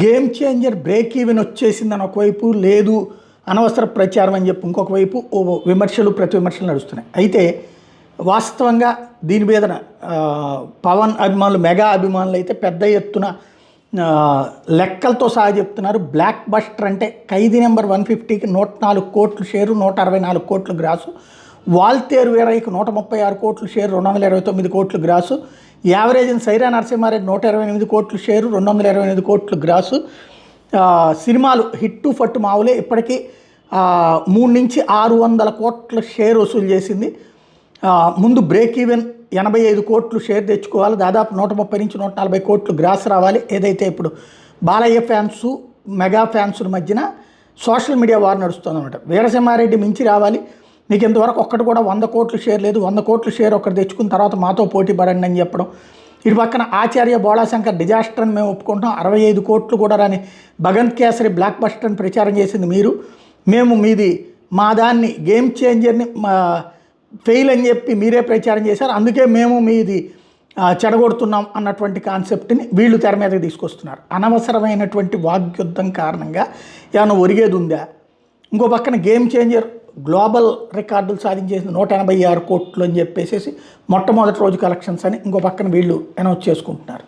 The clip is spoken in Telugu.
గేమ్ చేంజర్ బ్రేక్ ఈవెన్ వచ్చేసిందని ఒకవైపు, లేదు అనవసర ప్రచారం అని చెప్పి ఇంకొక వైపు విమర్శలు ప్రతి విమర్శలు నడుస్తున్నాయి. అయితే వాస్తవంగా దీని మీద పవన్ అభిమానులు, మెగా అభిమానులు అయితే పెద్ద ఎత్తున లెక్కలతో సహా చెప్తున్నారు. బ్లాక్ బస్టర్ అంటే ఖైదీ నెంబర్ 150కి 104 కోట్లు షేరు, 164 కోట్లు గ్రాసు. వాల్తేరు వీరయ్యకు 136 కోట్లు షేరు, 229 కోట్లు గ్రాసు. యావరేజ్ సైరా నరసింహారెడ్డి 128 కోట్లు షేరు, 228 కోట్లు గ్రాసు. సినిమాలు హిట్టు ఫట్టు మావులే ఇప్పటికీ 3 నుంచి 600 కోట్ల షేర్ వసూలు చేసింది. ముందు బ్రేక్ ఈవెన్ 85 కోట్లు షేర్ తెచ్చుకోవాలి, దాదాపు 130 నుంచి 140 కోట్లు గ్రాస్ రావాలి. ఏదైతే ఇప్పుడు బాలయ్య ఫ్యాన్స్ మెగా ఫ్యాన్స్ మధ్యన సోషల్ మీడియా వార్ నడుస్తుంది అనమాట. వీరసింహారెడ్డి మించి రావాలి, మీకు ఇంతవరకు ఒక్కటి కూడా 100 కోట్లు షేర్ లేదు, 100 కోట్లు షేర్ ఒకటి తెచ్చుకున్న తర్వాత మాతో పోటీ పడండి అని చెప్పడం. ఇటు పక్కన ఆచార్య బోళాశంకర్ డిజాస్టర్ అని మేము ఒప్పుకుంటాం, 65 కోట్లు కూడా రాని భగంత్ కేసరి బ్లాక్ బస్టర్ అని ప్రచారం చేసింది మీరు, మేము మీది మా దాన్ని గేమ్ చేంజర్ని ఫెయిల్ అని చెప్పి మీరే ప్రచారం చేశారు, అందుకే మేము మీది చెడగొడుతున్నాం అన్నటువంటి కాన్సెప్ట్ని వీళ్ళు తెర మీదకి తీసుకొస్తున్నారు. అనవసరమైనటువంటి వాగ్యుద్ధం కారణంగా ఏమైనా ఒరిగేది ఉందా? ఇంకో పక్కన గేమ్ చేంజర్ గ్లోబల్ రికార్డులు సాధించేసింది 186 కోట్లు అని చెప్పేసి మొట్టమొదటి రోజు కలెక్షన్స్ అని ఇంకో పక్కన వీళ్ళు అనౌన్స్ చేసుకుంటున్నారు.